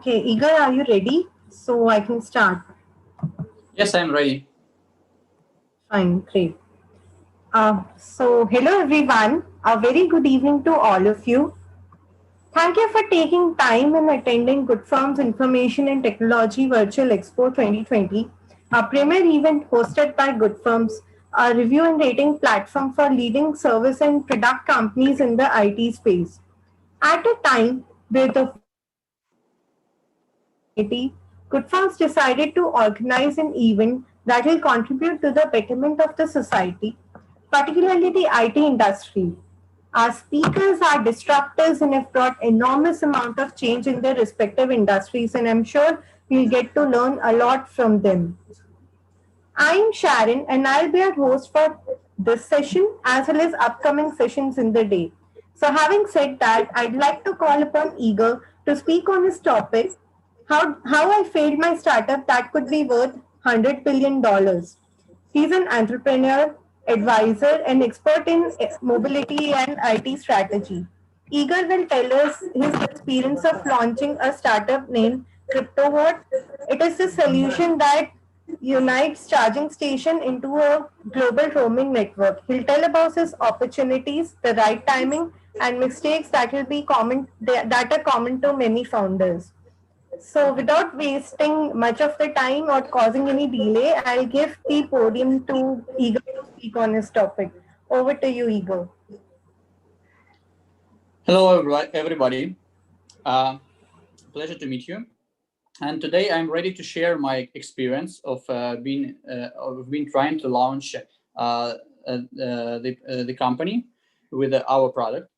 Okay, Igor, are you ready? So I can start. Yes, I'm ready. Fine, great. Hello everyone. A very good evening to all of you. Thank you for taking time and attending Good Firms Information and Technology Virtual Expo 2020, a premier event hosted by Good Firms, a review and rating platform for leading service and product companies in the IT space. At a time where the society, Good Firms decided to organize an event that will contribute to the betterment of the society, particularly the IT industry. Our speakers are disruptors and have brought enormous amount of change in their respective industries, and I'm sure we'll get to learn a lot from them. I'm Sharon, and I'll be your host for this session as well as upcoming sessions in the day. So, having said that, I'd like to call upon Igor to speak on his topic, how I failed my startup that could be worth $100 billion. He's an entrepreneur, advisor, and expert in mobility and IT strategy. Igor will tell us his experience of launching a startup named CryptoWatt. It is the solution that unites charging station into a global roaming network. He'll tell about his opportunities, the right timing, and mistakes that are common to many founders. So, without wasting much of the time or causing any delay, I'll give the podium to Igor to speak on his topic. Over to you, Igor. Hello, everybody. Pleasure to meet you. And today I'm ready to share my experience of being trying to launch the company with our product.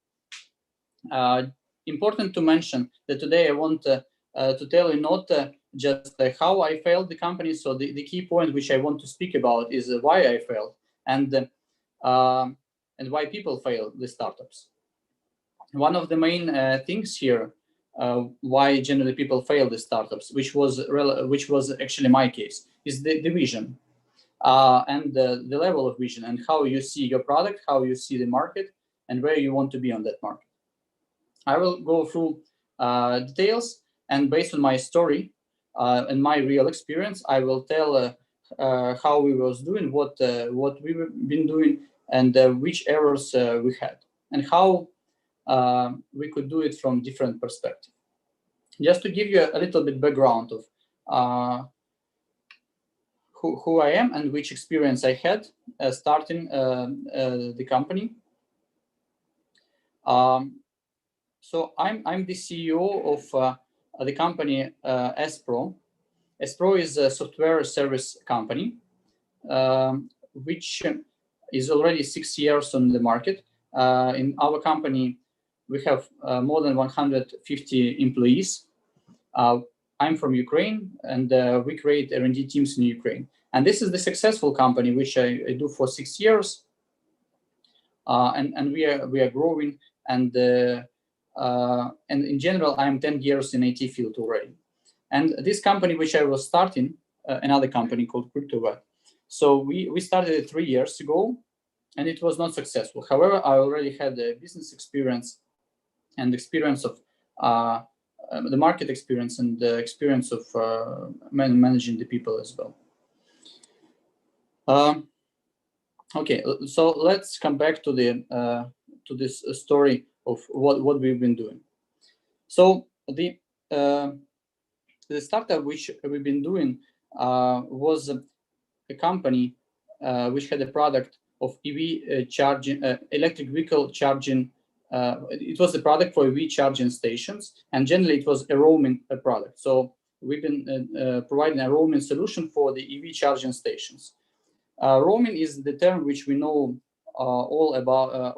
Important to mention that today I want to tell you not just how I failed the company. So the key point which I want to speak about is why I failed and why people fail the startups. One of the main things here why generally people fail the startups, which was actually my case, is the vision and the level of vision and how you see your product, how you see the market, and where you want to be on that market. I will go through details, and based on my story and my real experience, I will tell how we was doing, what we've been doing, and which errors we had, and how we could do it from different perspectives. Just to give you a little bit background of who I am and which experience I had starting the company. So I'm the CEO of the company SPRO. SPRO is a software service company, which is already 6 years on the market. In our company, we have more than 150 employees. I'm from Ukraine, and we create R&D teams in Ukraine. And this is the successful company which I do for 6 years, and we are growing. And in general, I'm 10 years in IT field already. And this company which I was starting, another company called CryptoWatt. So we started it 3 years ago, and it was not successful. However, I already had the business experience and experience of the market experience and the experience of managing the people as well. Okay, so let's come back to this story of what we've been doing. So the startup which we've been doing was a company which had a product of EV charging, electric vehicle charging. It was a product for EV charging stations, and generally it was a roaming product. So we've been providing a roaming solution for the EV charging stations. Roaming is the term which we know all about.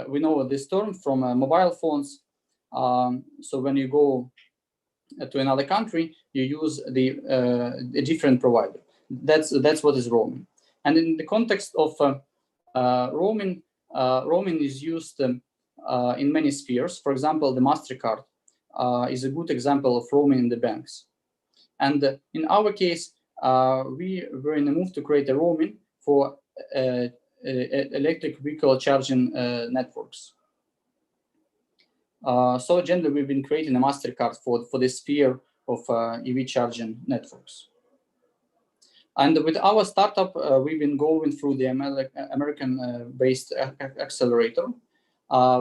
We know this term from mobile phones. So when you go to another country, you use a different provider. That's what is roaming. And in the context of roaming, roaming is used in many spheres. For example, the MasterCard is a good example of roaming in the banks. And in our case, we were in a move to create a roaming for electric vehicle charging networks. So generally, we've been creating a MasterCard for the sphere of EV charging networks. And with our startup, we've been going through the American-based accelerator.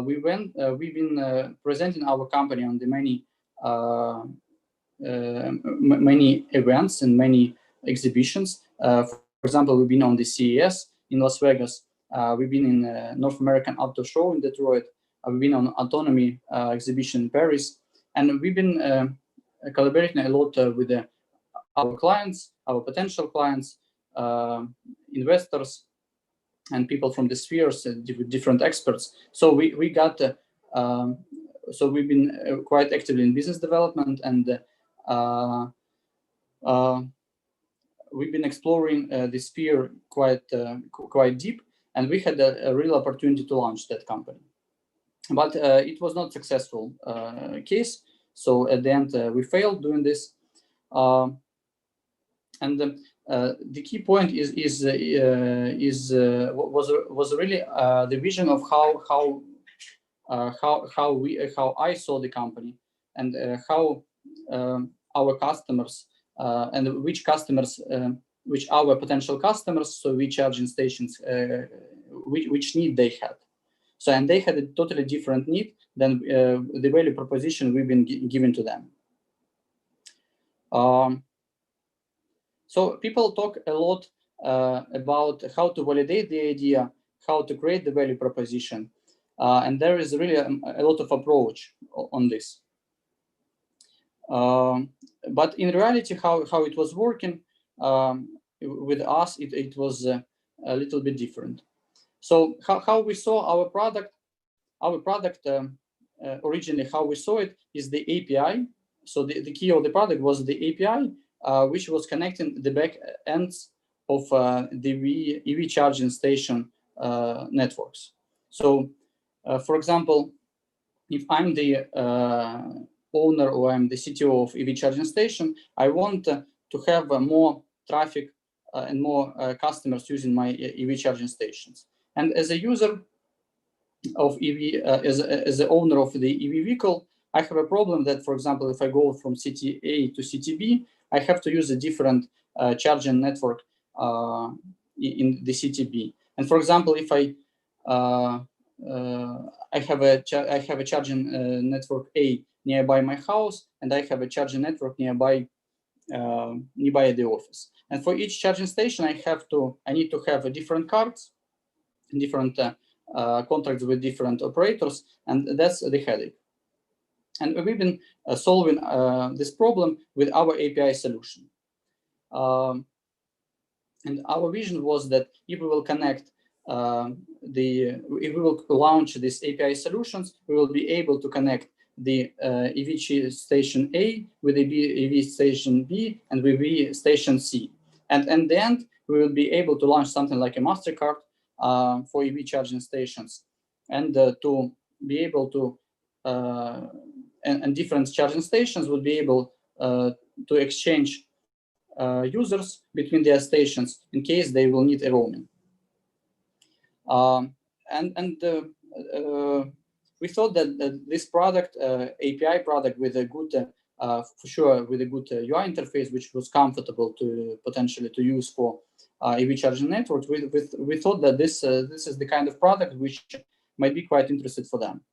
We've been presenting our company on the many events and many exhibitions. For example, we've been on the CES in Las Vegas. We've been in North American Auto Show in Detroit. We've been on Autonomy exhibition in Paris. And we've been collaborating a lot with our clients, our potential clients, investors, and people from the spheres, different experts. So we got, so we've been quite actively in business development, and we've been exploring the sphere quite deep, and we had a real opportunity to launch that company. But it was not successful case. So at the end, we failed doing this. And the key point was really the vision of how I saw the company, and how our customers and which our potential customers, so which charging stations, which need they had. So, and they had a totally different need than the value proposition we've been giving to them. So people talk a lot about how to validate the idea, how to create the value proposition, and there is really a lot of approach on this. But in reality, how it was working with us, it was a little bit different. So how we saw our product originally, how we saw it is the API. So the key of the product was the API, which was connecting the back ends of the EV charging station networks. So, for example, if I'm the owner or I'm the CTO of EV charging station, I want to have more traffic and more customers using my EV charging stations. And as a user of EV, as the owner of the EV vehicle, I have a problem that, for example, if I go from city A to city B, I have to use a different charging network in the city B. And for example, if I have a charging network A nearby my house, and I have a charging network nearby the office. And for each charging station, I need to have a different cards, different contracts with different operators, and that's the headache. And we've been solving this problem with our API solution. And our vision was that if we will connect if we will launch these API solutions, we will be able to connect the EV station A with the EV station B and with EV station C. And in the end, we will be able to launch something like a MasterCard for EV charging stations, and to be able to and different charging stations would be able to exchange users between their stations in case they will need a roaming. We thought that this product, API product with a good, for sure, with a good UI interface, which was comfortable to potentially to use for EV charging networks, we thought that this is the kind of product which might be quite interested for them.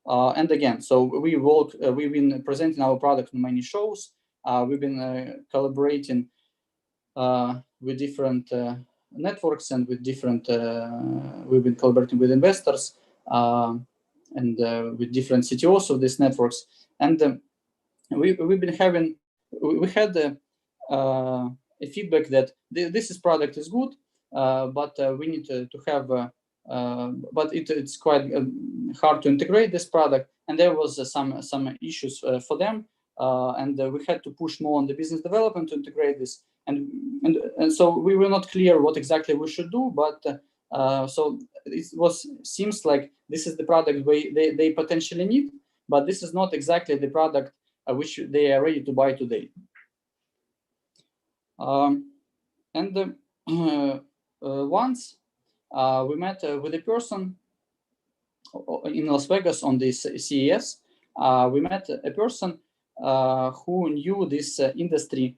And again, so we've been presenting our product in many shows. We've been collaborating with different networks and with different, we've been collaborating with investors and with different CTOs of these networks. And we had a feedback that this product is good, but we need to have, but it's quite hard to integrate this product. And there was some issues for them. And we had to push more on the business development to integrate this. And so we were not clear what exactly we should do, but so it seems like this is the product they potentially need, but this is not exactly the product which they are ready to buy today. Once we met with a person in Las Vegas on this CES, we met a person who knew this industry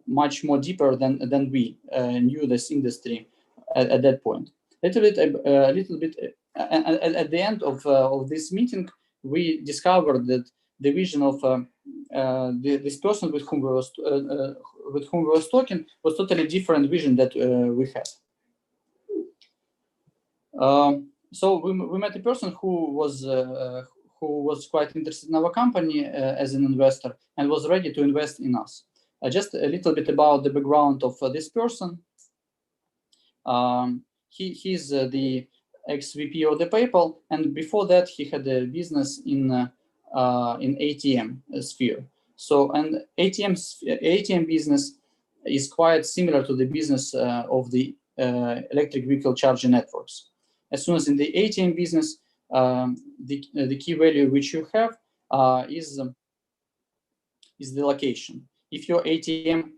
much more deeper than we knew this industry at that point. At the end of this meeting, we discovered that the vision of this person with whom we was talking was totally different vision that we had. So we met a person who was quite interested in our company as an investor and was ready to invest in us. Just a little bit about the background of this person. He's the ex-VP of the PayPal, and before that he had a business in ATM sphere. So, and ATM business is quite similar to the business of the electric vehicle charging networks. As soon as in the ATM business, the key value which you have is the location. If your ATM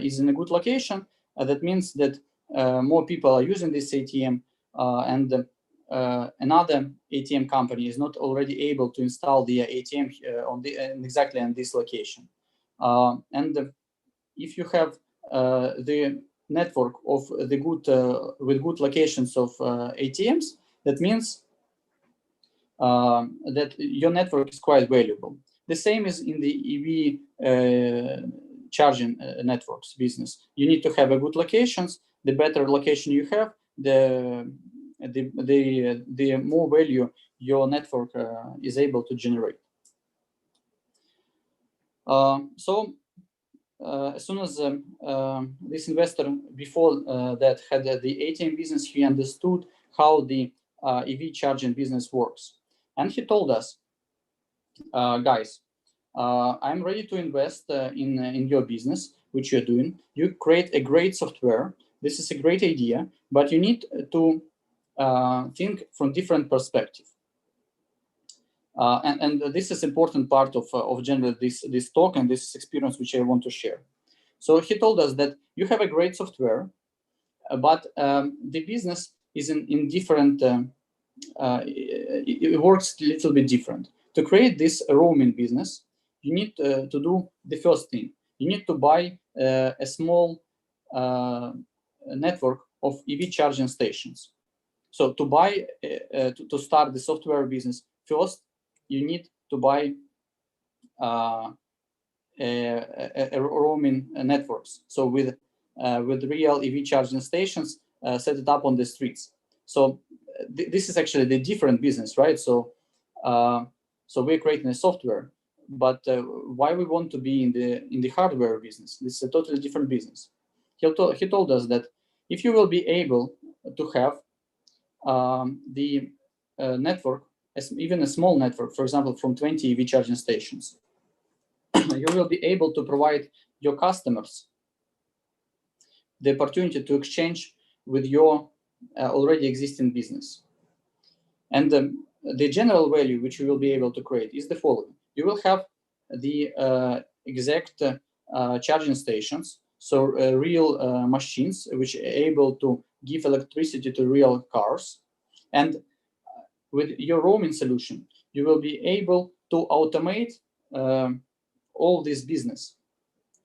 is in a good location, that means that more people are using this ATM, and another ATM company is not already able to install the ATM exactly on this location. And if you have the network of the with good locations of ATMs, that means that your network is quite valuable. The same is in the EV charging networks business. You need to have a good locations. The better location you have, the more value your network is able to generate. So as soon as this investor before that had the ATM business, he understood how the EV charging business works. And he told us, guys, I'm ready to invest in your business, which you're doing. You create a great software. This is a great idea, but you need to think from different perspective. And this is important part of general this talk and this experience which I want to share. So he told us that you have a great software, but the business is in different. It works a little bit different. To create this roaming business, you need to do the first thing. You need to buy a small network of EV charging stations. So to buy to start the software business, first you need to buy roaming networks. So with real EV charging stations, set it up on the streets. So this is actually the different business, right? So so we're creating a software, but why we want to be in the hardware business? This is a totally different business. He told us that if you will be able to have the network, even a small network, for example, from 20 EV charging stations, you will be able to provide your customers the opportunity to exchange with your already existing business. And the general value which you will be able to create is the following. You will have the exact charging stations, so real machines which are able to give electricity to real cars. And with your roaming solution, you will be able to automate all this business.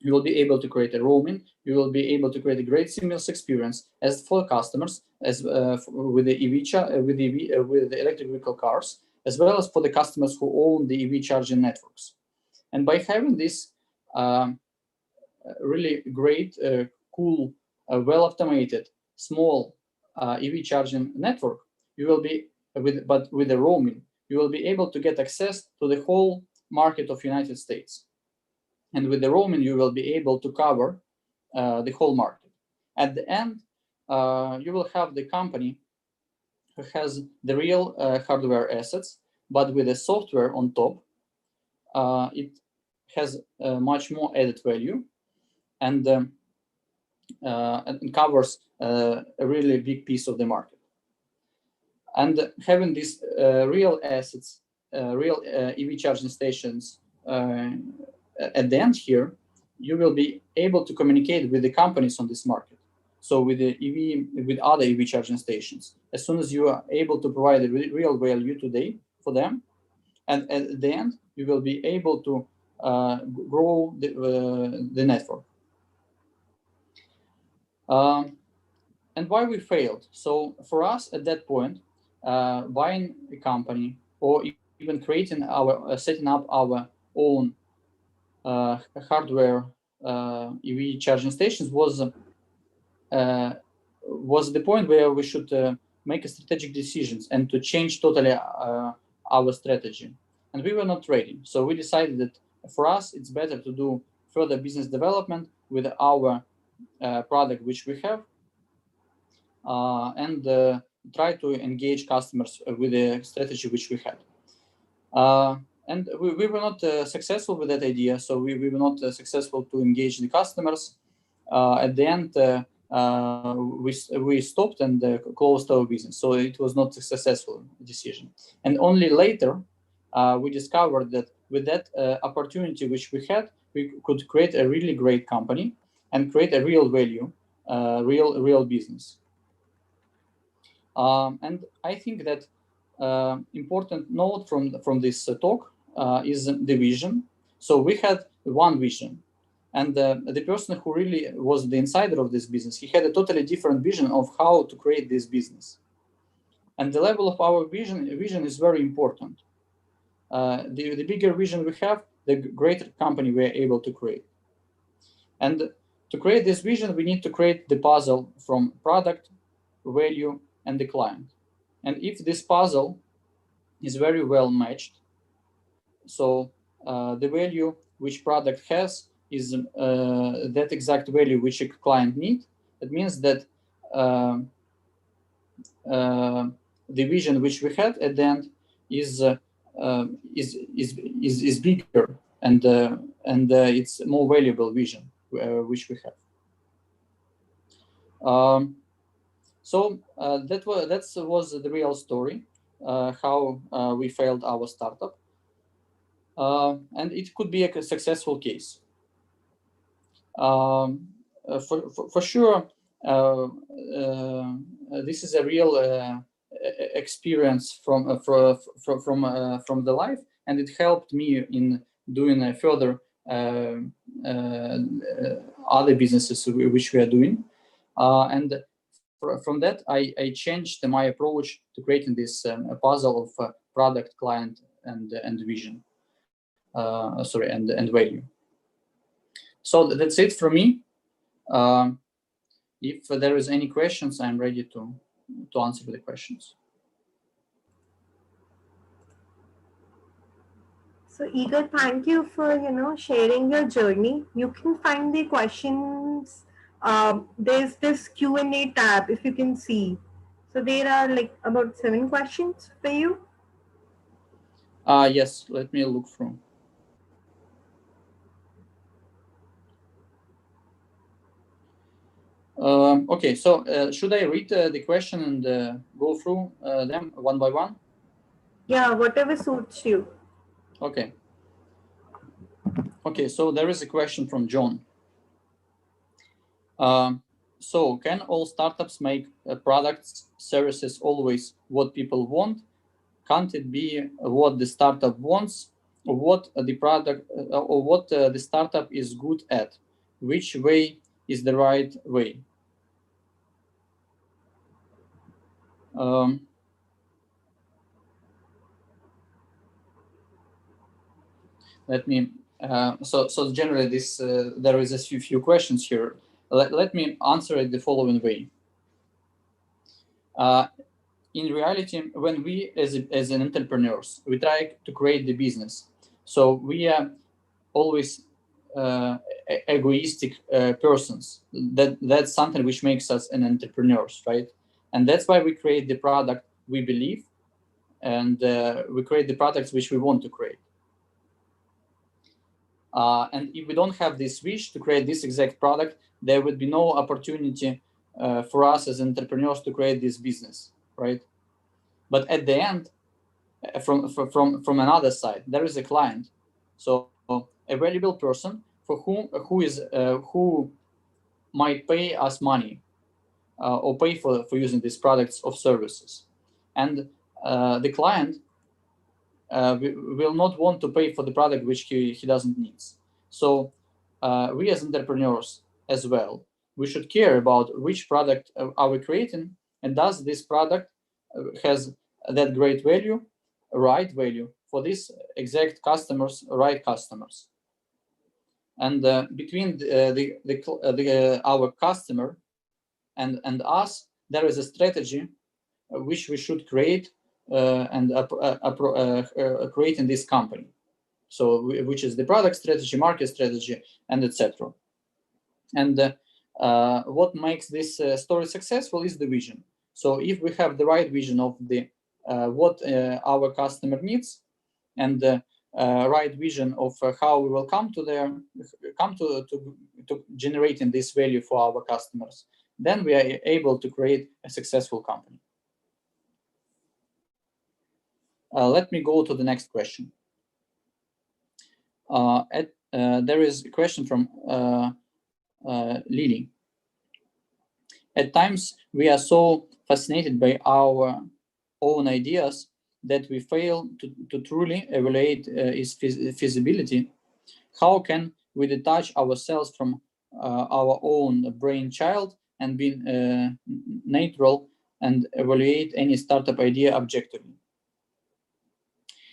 You will be able to create a roaming. You will be able to create a great seamless experience as for customers, as with the with the electric vehicle cars, as well as for the customers who own the EV charging networks. And by having this really great, cool, well-automated, small EV charging network, you will be with the roaming, you will be able to get access to the whole market of United States. And with the roaming, you will be able to cover the whole market. At the end, you will have the company who has the real hardware assets, but with the software on top. It has much more added value, and covers a really big piece of the market. And having these real assets, real EV charging stations at the end here, you will be able to communicate with the companies on this market. So with the EV, with other EV charging stations, as soon as you are able to provide a real value today for them, and at the end you will be able to grow the network. And why we failed? So for us at that point, buying a company or even creating setting up our own hardware EV charging stations was the point where we should make a strategic decisions and to change totally our strategy. And we were not ready. So we decided that for us, it's better to do further business development with our product which we have, and try to engage customers with the strategy which we had. And we were not successful with that idea, so we were not successful to engage the customers. At the end, we stopped and closed our business, so it was not a successful decision. And only later we discovered that with that opportunity which we had, we could create a really great company and create a real value, real business. And I think that important note from this talk is the vision. So we had one vision, and the person who really was the insider of this business, he had a totally different vision of how to create this business. And the level of our vision is very important. The bigger vision we have, the greater company we are able to create. And to create this vision, we need to create the puzzle from product, value, and the client. And if this puzzle is very well matched, so the value which product has is that exact value which a client needs, it means that the vision which we had at the end is bigger, and it's more valuable vision which we have. So that was the real story, how we failed our startup, and it could be a successful case. For sure, this is a real experience from the life, and it helped me in doing further other businesses which we are doing, and from that I changed my approach to creating this puzzle of product, client, and vision, and value. So that's it from me. If there is any questions, I'm ready to answer the questions. So Igor, thank you for sharing your journey. You can find the questions. There's this Q&A tab, if you can see. So there are like about 7 questions for you. Yes, let me look through. Okay, so should I read the question and go through them one by one? Yeah, whatever suits you. Okay. Okay, so there is a question from John. So can all startups make products, services always what people want? Can't it be what the startup wants, or what the product, or what the startup is good at? Which way is the right way? Let me. So generally, this there is a few questions here. Let me answer it the following way. In reality, when we as an entrepreneurs, we try to create the business. So we are always egoistic persons. That's something which makes us an entrepreneurs, right? And that's why we create the product we believe, and we create the products which we want to create. And if we don't have this wish to create this exact product, there would be no opportunity for us as entrepreneurs to create this business, right? But at the end, from another side, there is a client, so a valuable person for who might pay us money or pay for using these products or services. And the client will not want to pay for the product which he doesn't need. So we as entrepreneurs as well, we should care about which product are we creating, and does this product has that great value, right value for this exact customers, right customers. And between our customer and us, there is a strategy which we should create and create in this company. So which is the product strategy, market strategy, and etc. And what makes this story successful is the vision. So if we have the right vision of the what our customer needs, and right vision of how we will come to generating this value for our customers, then we are able to create a successful company. Let me go to the next question. There is a question from Lily. At times, we are so fascinated by our own ideas that we fail to truly evaluate its feasibility. How can we detach ourselves from our own brainchild and be neutral and evaluate any startup idea objectively?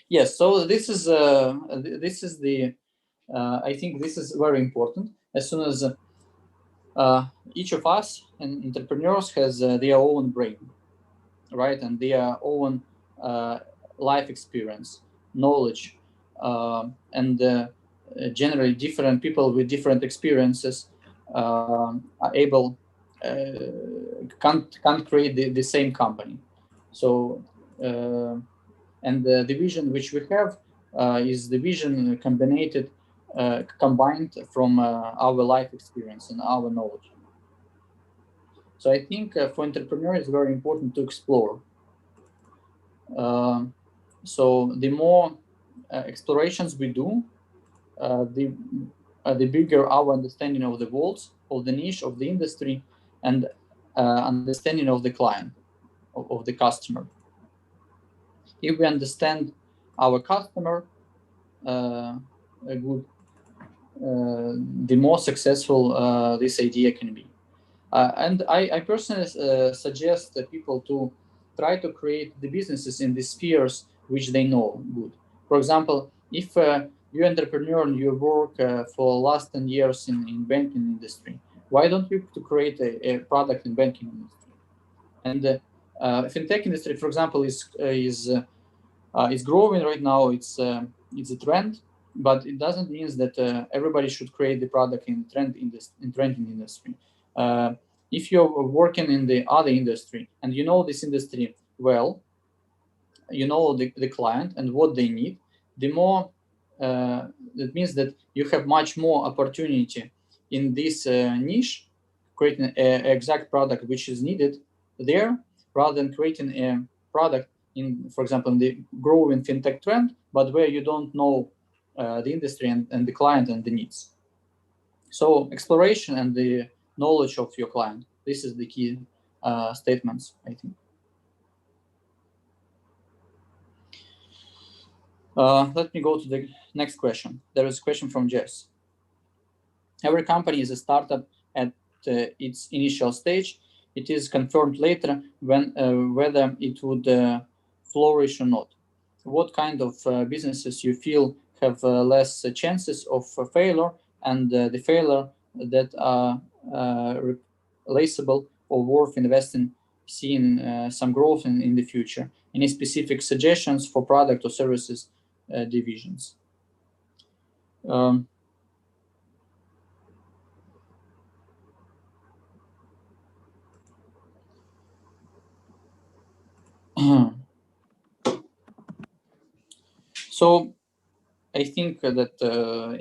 Yes, so this is the I think this is very important. As soon as each of us and entrepreneurs has their own brain, right, and their own life experience, knowledge, and generally different people with different experiences are able can't create the same company. So and the vision which we have is the vision combined from our life experience and our knowledge. So I think for entrepreneurs, it's very important to explore. So the more explorations we do, the bigger our understanding of the world, of the niche, of the industry, and understanding of the client, of the customer. If we understand our customer good, the more successful this idea can be. And I personally suggest people to try to create the businesses in the spheres which they know good. For example, if you're an entrepreneur and you work for last 10 years in banking industry, why don't you to create a product in banking industry? And fintech industry, for example, is growing right now. It's a trend, but it doesn't mean that everybody should create the product in trending industry. If you're working in the other industry and you know this industry well, you know the client and what they need, the more that means that you have much more opportunity in this niche, creating an exact product which is needed there, rather than creating a product in, for example, in the growing fintech trend, but where you don't know the industry and the client and the needs. So exploration and the knowledge of your client, this is the key statements, I think. Let me go to the next question. There is a question from Jess. Every company is a startup at its initial stage. It is confirmed later when whether it would flourish or not. What kind of businesses you feel have less chances of failure, and the failure that are replaceable or worth investing, seeing some growth in the future? Any specific suggestions for product or services divisions? So I think that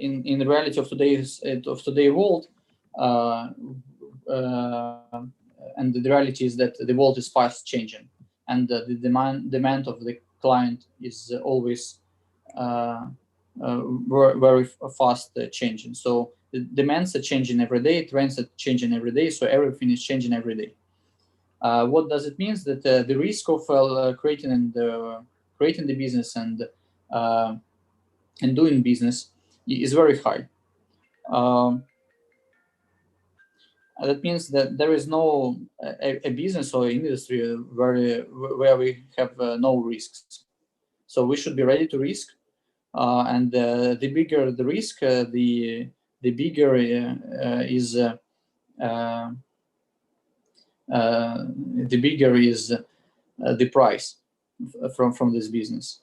in the reality of today's world, and the reality is that the world is fast changing, and the demand of the client is always very fast changing. So the demands are changing every day, trends are changing every day, so everything is changing every day. What does it mean? That the risk of creating the business and doing business is very high. That means that there is no a business or industry where we have no risks. So we should be ready to risk, and the bigger the risk, the bigger is the price from this business.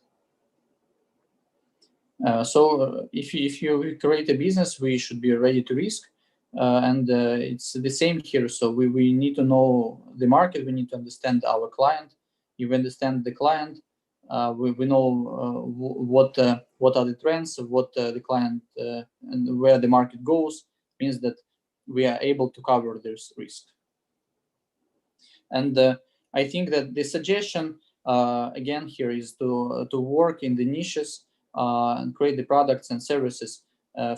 So if you create a business, we should be ready to risk, and it's the same here. So we need to know the market, we need to understand our client. If we understand the client, we know what are the trends, what the client and where the market goes, means that we are able to cover this risk. And I think that the suggestion again here is to work in the niches and create the products and services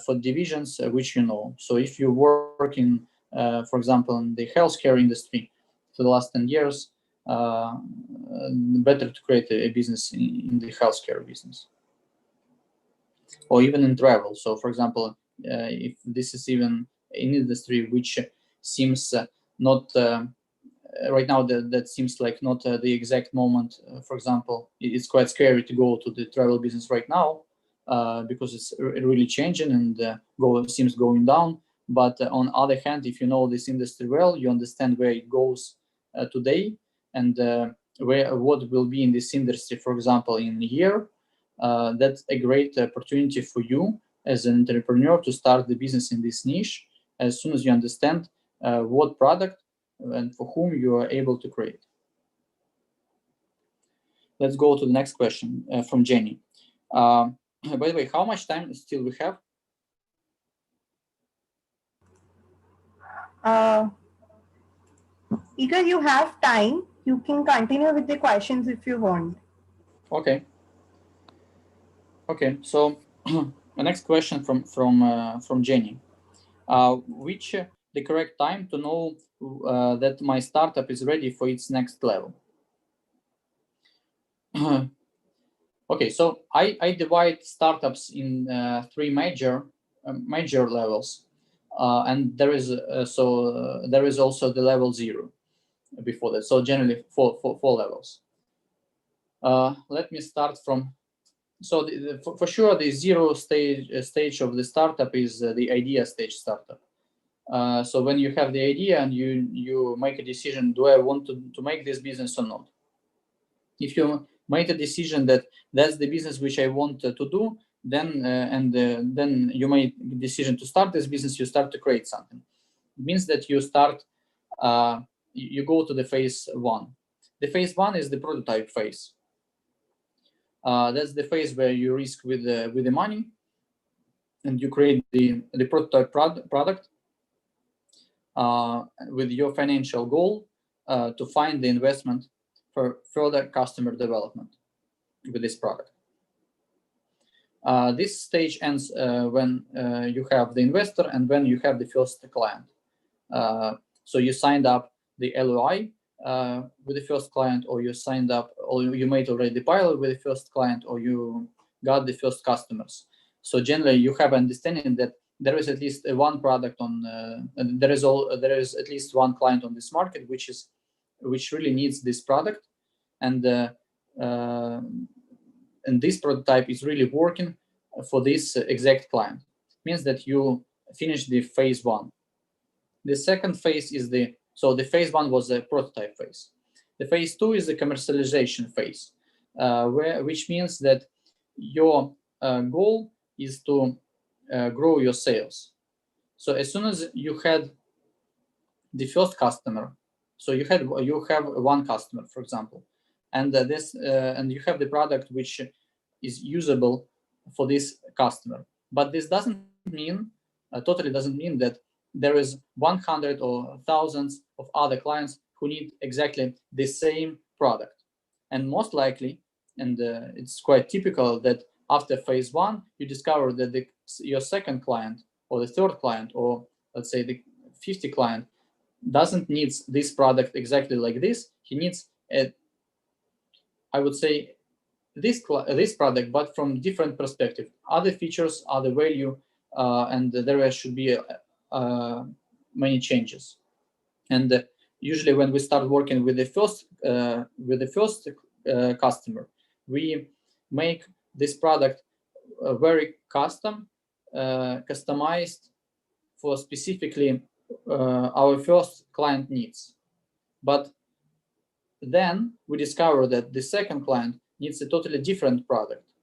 for divisions which you know. So if you work in, for example, in the healthcare industry for the last 10 years, better to create a business in the healthcare business, or even in travel. So, for example, if this is even an industry which seems not right now, that seems like not the exact moment. For example, it's quite scary to go to the travel business right now because it's really changing and seems going down. But on the other hand, if you know this industry well, you understand where it goes today and what will be in this industry, for example, in a year. That's a great opportunity for you as an entrepreneur to start the business in this niche as soon as you understand what product and for whom you are able to create. Let's go to the next question from Jenny. By the way, how much time still we have? Igor, you have time. You can continue with the questions if you want. Okay. Okay. So the next question from Jenny. Which the correct time to know that my startup is ready for its next level? Okay, so I divide startups in three major levels, and there is there is also the level 0 before that. So generally four levels. Let me start from. So for sure, the 0 stage of the startup is the idea stage startup. So when you have the idea and you make a decision, do I want to make this business or not? If you make a decision that that's the business which I want to do, then then you make a decision to start this business, you start to create something. It means that you start, you go to the phase 1. The phase 1 is the prototype phase. That's the phase where you risk with the money and you create the prototype product with your financial goal to find the investment for further customer development with this product. This stage ends when you have the investor and when you have the first client. So you signed up the LOI with the first client, or you signed up, or you made already the pilot with the first client, or you got the first customers. So generally, you have understanding that there is at least one product on, there is at least one client on this market which really needs this product, and this prototype is really working for this exact client. It means that you finish the phase 1. The second phase is the phase 1 was the prototype phase. The phase 2 is the commercialization phase, which means that your goal is to grow your sales. So as soon as you had the first customer, so you have one customer, for example, and and you have the product which is usable for this customer. But this doesn't mean, totally doesn't mean that there is 100 or thousands of other clients who need exactly the same product. And most likely, and it's quite typical that after phase 1, you discover that your second client or the third client, or let's say the 50 client, doesn't need this product exactly like this. He needs I would say this product, but from different perspective, other features, other value, and there should be many changes. And usually, when we start working with the first customer, we make this product very customized for specifically our first client needs. But then we discover that the second client needs a totally different product.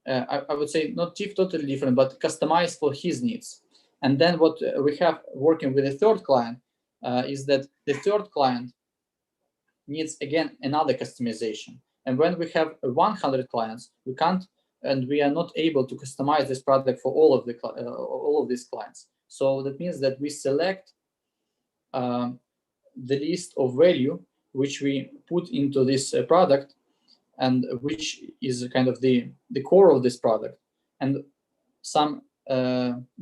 I would say not totally different, but customized for his needs. And then what we have working with the third client is that the third client needs, again, another customization. And when we have 100 clients, we can't, and we are not able to customize this product for all of these clients. So that means that we select the list of value which we put into this product, and which is kind of the core of this product, and some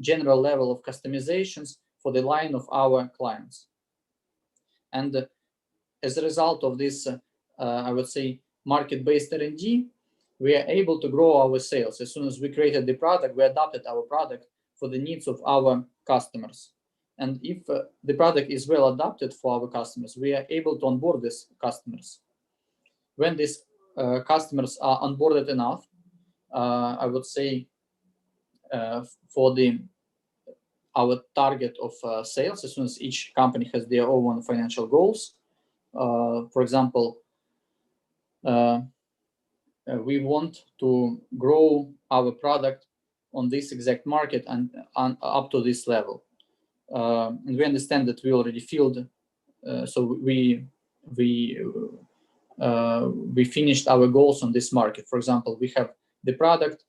general level of customizations for the line of our clients. And as a result of this, I would say, market-based R&D, we are able to grow our sales. As soon as we created the product, we adapted our product for the needs of our customers. And if the product is well adapted for our customers, we are able to onboard these customers. When these customers are onboarded enough, I would say for our target of sales, as soon as each company has their own financial goals. For example, we want to grow our product on this exact market and up to this level. And we understand that we already filled, so we finished our goals on this market. For example, we have the product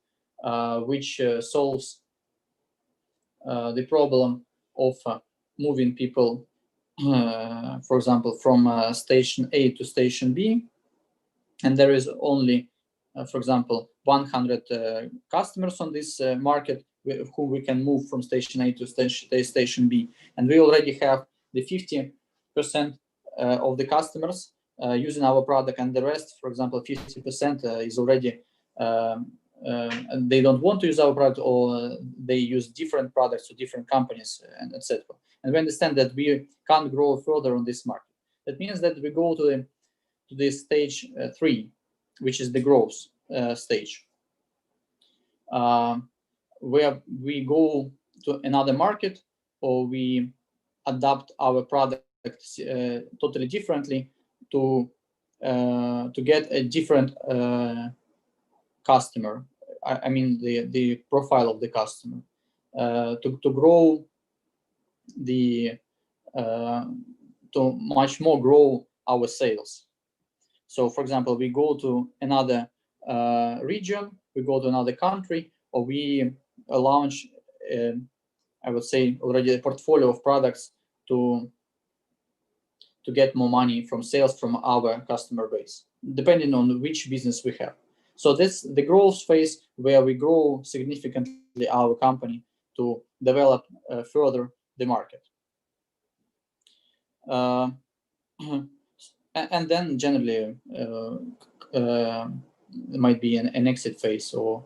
which solves the problem of moving people, for example, from station A to station B, and there is only, for example, 100 customers on this market who we can move from station A to station B, and we already have the 50% of the customers using our product, and the rest, for example, 50% is already and they don't want to use our product, or they use different products to different companies, and etc. And we understand that we can't grow further on this market. That means that we go to the stage 3, which is the growth stage, where we go to another market, or we adapt our product totally differently to get a different customer. I mean the profile of the customer, to grow to much more grow our sales. So, for example, we go to another region, we go to another country, or we launch, I would say, already a portfolio of products to get more money from sales from our customer base, depending on which business we have. So that's the growth phase, where we grow significantly our company to develop further the market. And then generally there might be an exit phase or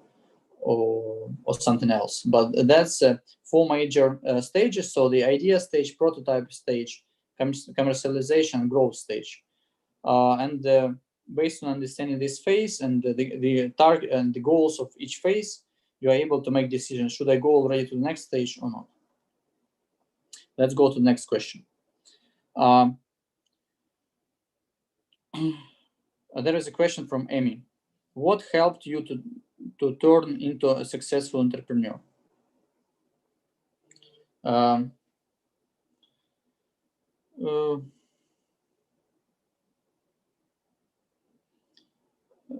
something else. But that's 4 major stages. So the idea stage, prototype stage, commercialization, growth stage. And based on understanding this phase and the target and the goals of each phase, you are able to make decisions. Should I go already to the next stage or not? Let's go to the next question. There is a question from Amy. What helped you to turn into a successful entrepreneur?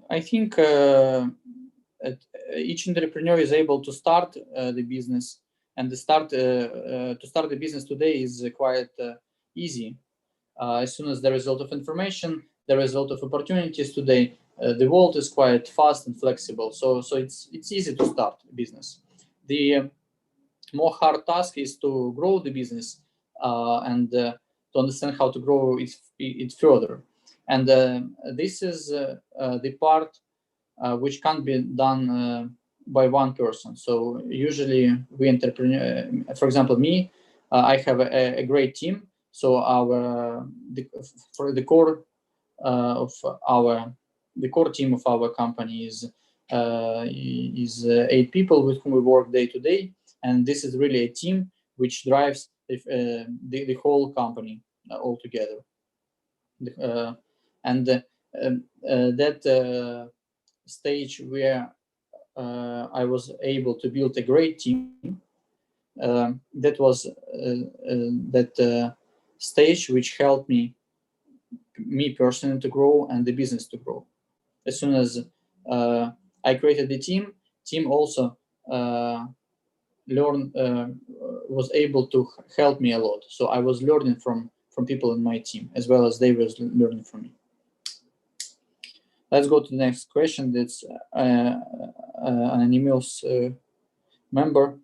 I think each entrepreneur is able to start the business, and to start the business today is quite easy. As soon as there is a lot of information, there is a lot of opportunities today. The world is quite fast and flexible, so it's easy to start a business. The more hard task is to grow the business and to understand how to grow it further. And this is the part which can't be done by one person. So usually we entrepreneur, for example, me, I have a great team. So for the core of the core team of our company is 8 people with whom we work day to day, and this is really a team which drives the whole company altogether. And that stage where I was able to build a great team, that was that stage which helped me personally to grow and the business to grow. As soon as I created the team also was able to help me a lot. So I was learning from people in my team as well as they were learning from me. Let's go to the next question. That's an anonymous member.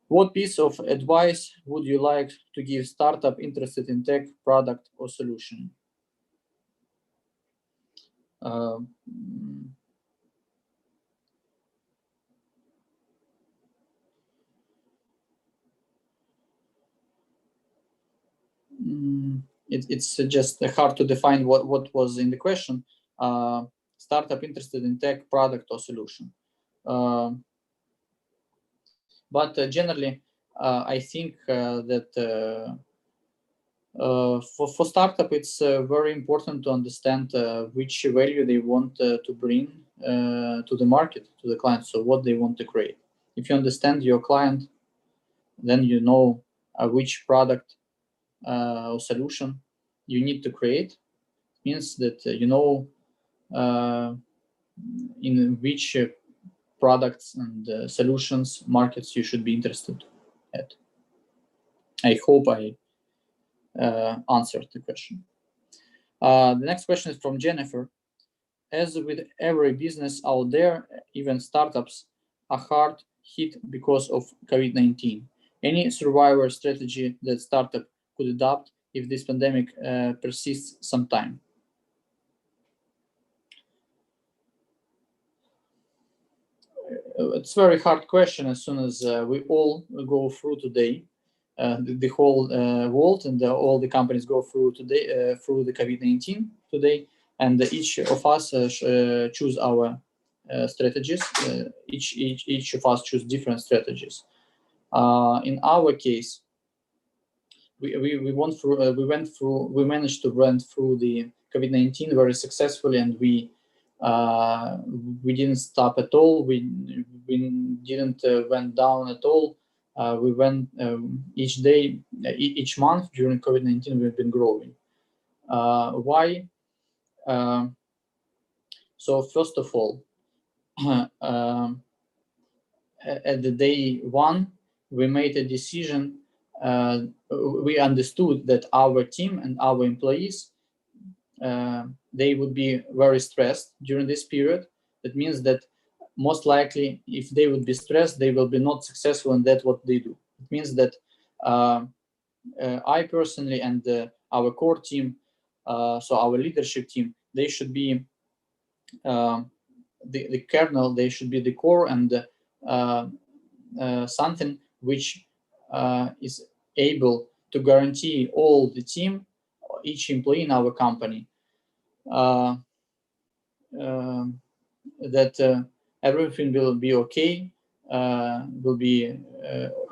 What piece of advice would you like to give startup interested in tech, product, or solution? It's just hard to define what was in the question. Startup interested in tech, product, or solution. But generally, I think that for startup, it's very important to understand which value they want to bring to the market, to the client. So what they want to create. If you understand your client, then you know which product or solution you need to create. It means that you know in which products and solutions markets you should be interested at. I hope I answered the question. The next question is from Jennifer. As with every business out there, even startups are hard hit because of COVID-19. Any survivor strategy that startup could adopt if this pandemic persists some time? It's a very hard question. As soon as we all go through today, the whole world and all the companies go through today through the COVID-19 today, and each of us choose our strategies. Each of us choose different strategies. In our case, we managed to run through the COVID-19 very successfully, and we didn't stop at all. We didn't went down at all. We went each day, each month during COVID-19. We've been growing. Why? So first of all, at the day one, we made a decision. We understood that our team and our employees, they would be very stressed during this period. That means that most likely, if they would be stressed, they will be not successful in that what they do. It means that I personally and our core team, so our leadership team, they should be the kernel. They should be the core and something which is able to guarantee all the team, each employee in our company, that everything will be okay. Will be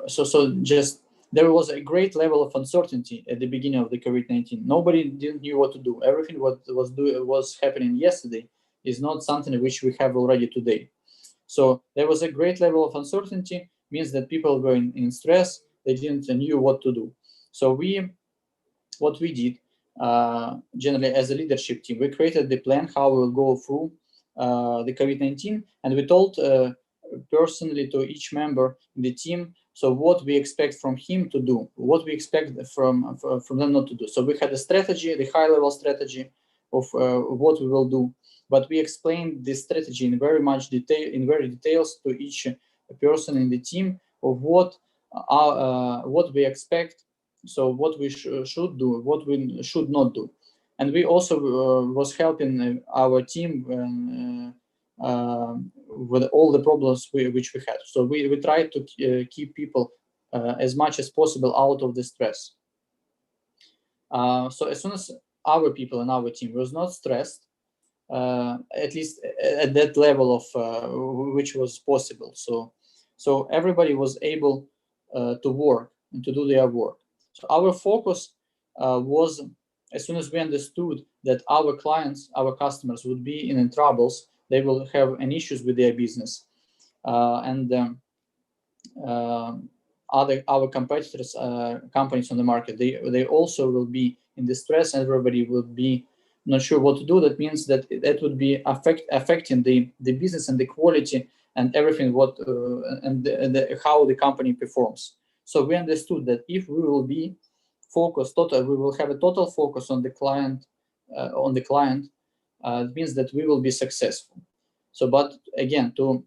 so. Just there was a great level of uncertainty at the beginning of the COVID-19. Nobody didn't knew what to do. Everything what was happening yesterday is not something which we have already today. So there was a great level of uncertainty. Means that people were in stress. They didn't knew what to do. So what we did generally as a leadership team, we created the plan how we will go through the COVID-19, and we told personally to each member in the team, so what we expect from him to do, what we expect from them not to do. So we had a strategy, the high-level strategy of what we will do, but we explained this strategy in very much detail, in very details to each person in the team of what we expect So what we should do, what we should not do. And we also was helping our team with all the problems which we had. So we tried to keep people as much as possible out of the stress. So as soon as our people and our team was not stressed, at least at that level of which was possible. So everybody was able to work and to do their work. So our focus was, as soon as we understood that our clients, our customers would be in troubles, they will have an issues with their business, and our competitors, companies on the market, they also will be in distress. Everybody will be not sure what to do. That means that would be affecting the business and the quality and everything, what and how the company performs. So we understood that if we will be focused we will have a total focus on the client, it means that we will be successful. So, but again, to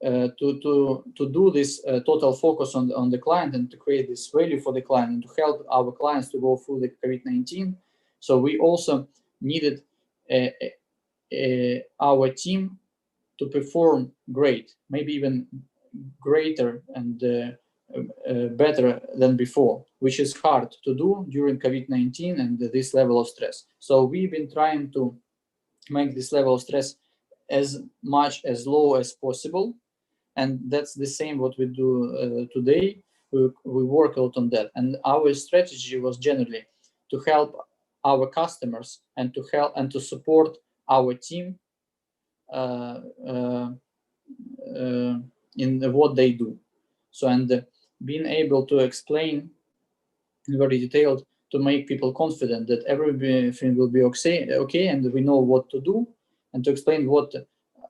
do this total focus on the client and to create this value for the client and to help our clients to go through the COVID-19, so we also needed our team to perform great, maybe even greater and better than before, which is hard to do during COVID-19 and this level of stress. So we've been trying to make this level of stress as low as possible. And that's the same what we do today. We work a lot on that. And our strategy was generally to help our customers and to help and to support our team in what they do. So, and being able to explain very detailed to make people confident that everything will be okay, and we know what to do, and to explain what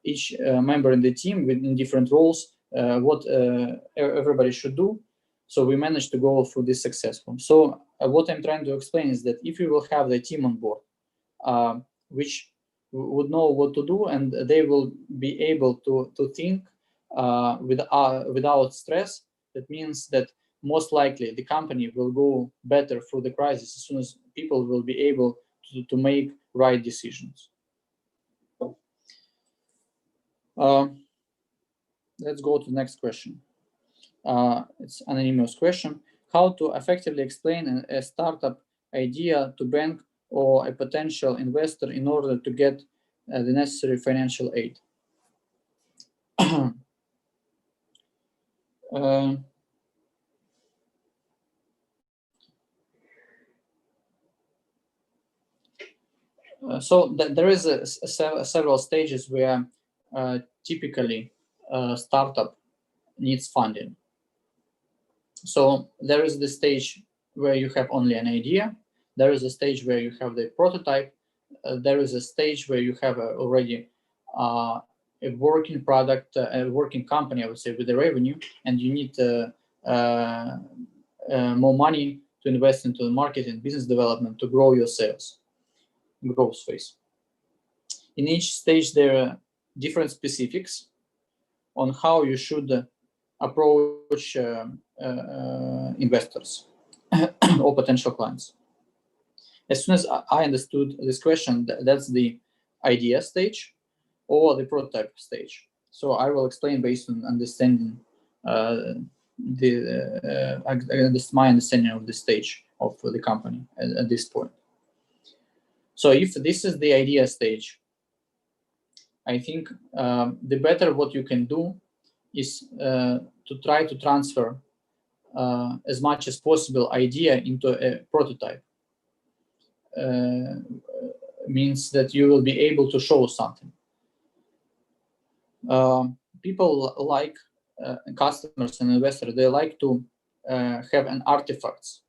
each member in the team in different roles, what everybody should do. So we managed to go through this successful. So what I'm trying to explain is that if you will have the team on board, which would know what to do, and they will be able to think without stress, that means that most likely the company will go better through the crisis as soon as people will be able to make right decisions. Let's go to the next question. It's an anonymous question. How to effectively explain a startup idea to bank or a potential investor in order to get the necessary financial aid? So there is several stages where typically startup needs funding. So there is the stage where you have only an idea. There is a stage where you have the prototype. There is a stage where you have already a working product, a working company, I would say, with the revenue, and you need more money to invest into the marketing, business development, to grow your sales, growth phase. In each stage, there are different specifics on how you should approach investors or potential clients. As soon as I understood this question, that's the idea stage or the prototype stage. So I will explain based on understanding my understanding of the stage of the company at this point. So if this is the idea stage, I think the better what you can do is to try to transfer as much as possible idea into a prototype. Means that you will be able to show something. People like customers and investors, they like to have an artifacts.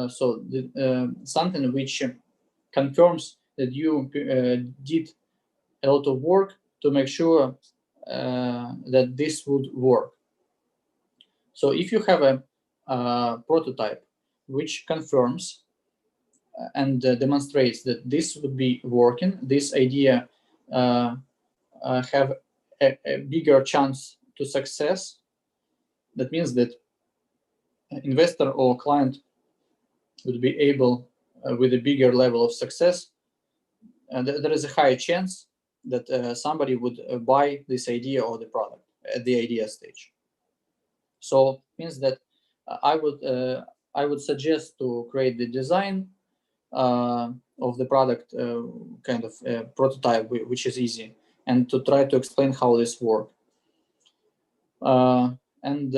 So something which confirms that you did a lot of work to make sure that this would work. So if you have a prototype which confirms and demonstrates that this would be working, this idea have a bigger chance to success, that means that investor or client would be able, with a bigger level of success, there is a higher chance that somebody would buy this idea or the product at the idea stage. So means that I would suggest to create the design of the product, kind of prototype, which is easy, and to try to explain how this works, and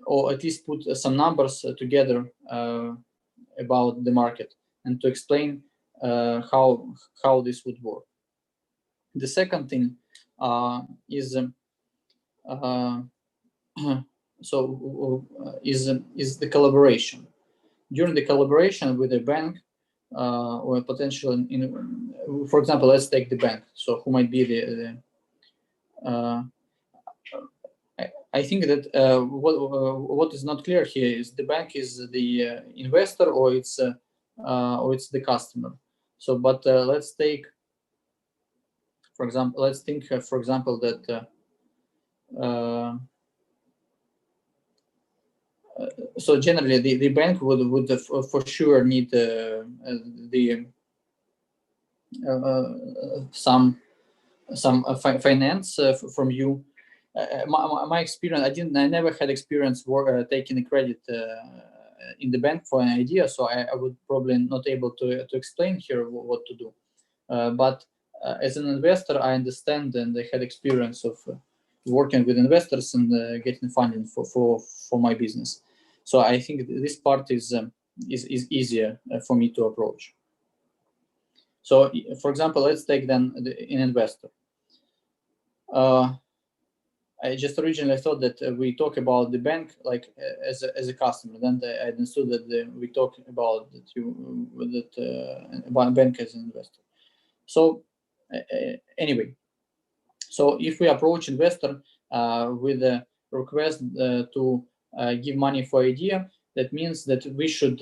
or at least put some numbers together about the market, and to explain how this would work. The second thing is is the collaboration. During the collaboration with a bank or a potential, for example, let's take the bank. So who might be the I think that what is not clear here is the bank is the investor or it's the customer. So, but let's take, for example, let's think, for example, that so generally the bank would for sure need some finance from you. My experience, I never had experience taking a credit in the bank for an idea, so I would probably not able to explain here what to do. But as an investor, I understand and I had experience of working with investors and getting funding for my business. So I think this part is easier for me to approach. So, for example, let's take then an investor. I just originally thought that we talk about the bank like as a customer. Then I understood that we talk about about bank as an investor. So anyway, so if we approach investor with a request to give money for idea, that means that we should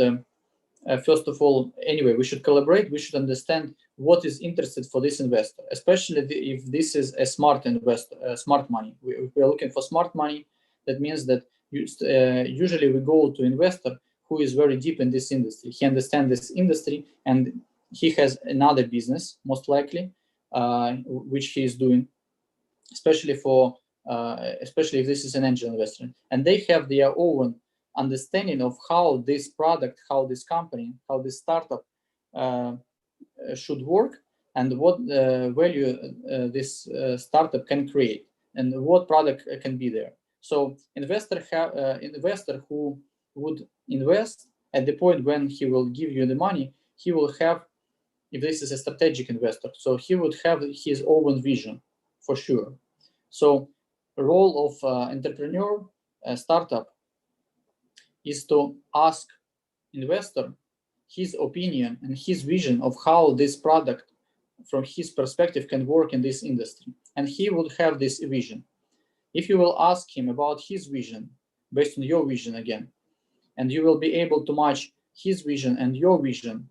first of all, anyway, we should collaborate. We should understand what is interested for this investor, especially if this is a smart investor, smart money. If we are looking for smart money, that means that usually we go to investor who is very deep in this industry. He understands this industry and he has another business, most likely, which he is doing, especially if this is an angel investor, and they have their own understanding of how this product, how this company, how this startup should work, and what value this startup can create, and what product can be there. So investor who would invest at the point when he will give you the money, he will have, if this is a strategic investor, so he would have his own vision for sure. So the role of entrepreneur, startup, is to ask investor his opinion and his vision of how this product from his perspective can work in this industry, and he would have this vision. If you will ask him about his vision based on your vision again, and you will be able to match his vision and your vision,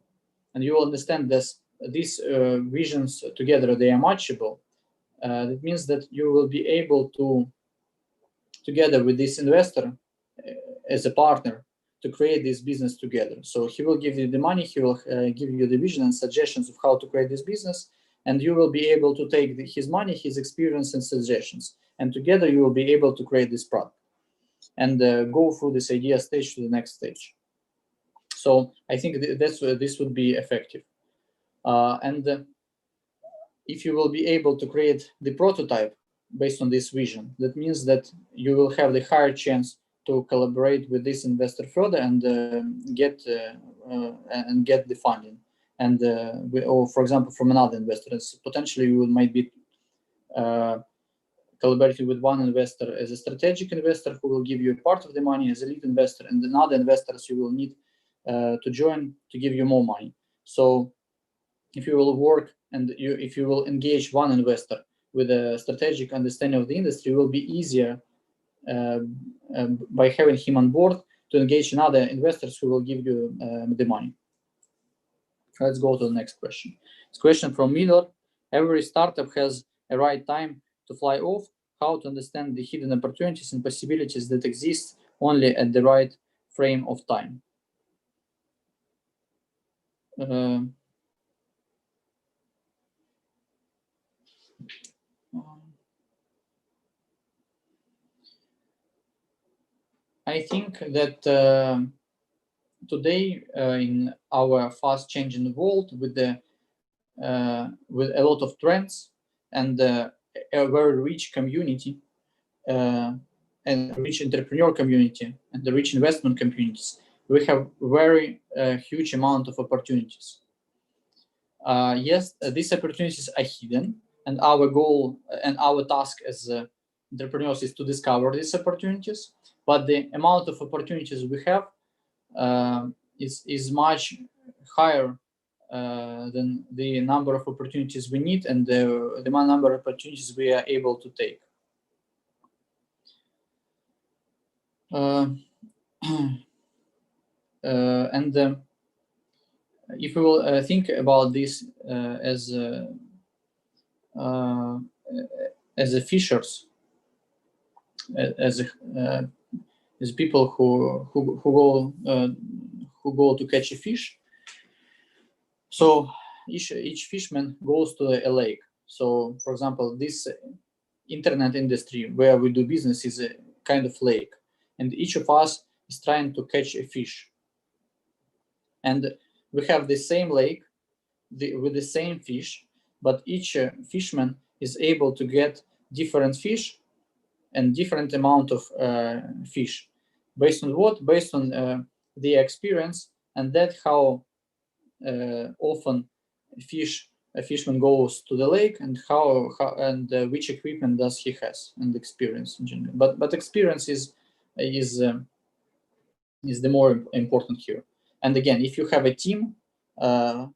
and you will understand this, these visions together, they are matchable. That means that you will be able to, together with this investor as a partner, to create this business together. So he will give you the money, he will give you the vision and suggestions of how to create this business, and you will be able to take his money, his experience and suggestions, and together you will be able to create this product and go through this idea stage to the next stage. So I think this would be effective. And if you will be able to create the prototype based on this vision, that means that you will have the higher chance to collaborate with this investor further and get the funding, and or for example from another investor. Potentially you might be collaborating with one investor as a strategic investor who will give you a part of the money as a lead investor, and another investors you will need to join to give you more money. So if you will work and if you will engage one investor with a strategic understanding of the industry, it will be easier by having him on board to engage in other investors who will give you the money. Let's go to the next question. It's a question from Miller. Every startup has a right time to fly off. How to understand the hidden opportunities and possibilities that exist only at the right frame of time? I think that today in our fast changing world with a lot of trends and a very rich community and rich entrepreneur community and the rich investment communities, we have very huge amount of opportunities. Yes, these opportunities are hidden, and our goal and our task as entrepreneurs is to discover these opportunities. But the amount of opportunities we have is much higher than the number of opportunities we need and the number of opportunities we are able to take. And if we will think about this as fishers, as people who go to catch a fish. So each fisherman goes to a lake. So, for example, this internet industry where we do business is a kind of lake, and each of us is trying to catch a fish. And we have the same lake with the same fish, but each fisherman is able to get different fish and different amount of fish. Based on what? Based on the experience, and that how often a fisherman goes to the lake, and how and which equipment does he has, and experience in general. But experience is the more important here. And again, if you have a team, of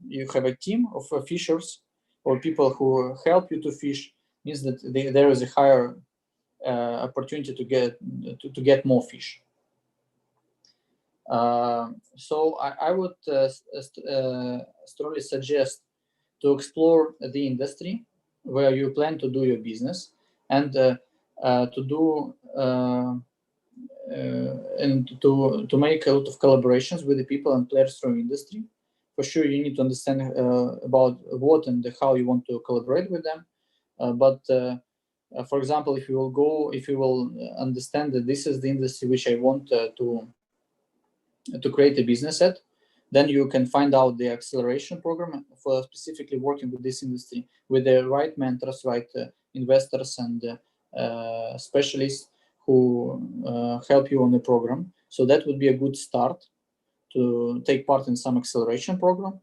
fishers or people who help you to fish, means that there is a higher opportunity to get more fish. So I would strongly suggest to explore the industry where you plan to do your business, and to do and to make a lot of collaborations with the people and players from industry. For sure, you need to understand about what and how you want to collaborate with them. For example, if you will understand that this is the industry which I want to create a business at, then you can find out the acceleration program for specifically working with this industry with the right mentors, right investors and specialists who help you on the program. So that would be a good start to take part in some acceleration program.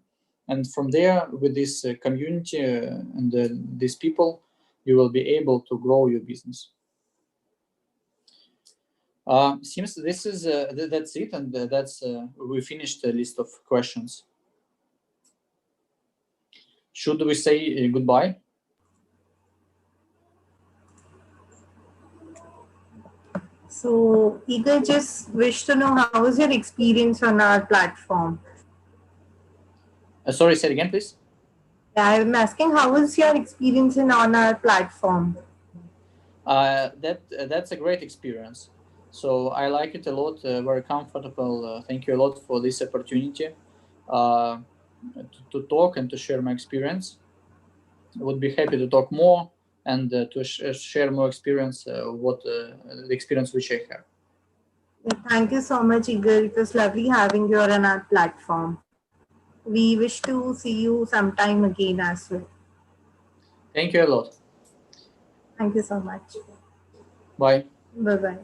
And from there, with this community and these people, you will be able to grow your business. Seems this is that's it, and that's we finished the list of questions. Should we say goodbye? So, Igor, just wish to know how was your experience on our platform? Sorry, say it again, please. Yeah, I'm asking how was your experience on our platform? That's a great experience. So I like it a lot. Very comfortable. Thank you a lot for this opportunity to talk and to share my experience. I would be happy to talk more and to share more experience. The experience which I have. Thank you so much, Igor. It was lovely having you on our platform. We wish to see you sometime again as well. Thank you a lot. Thank you so much. Bye. Bye-bye.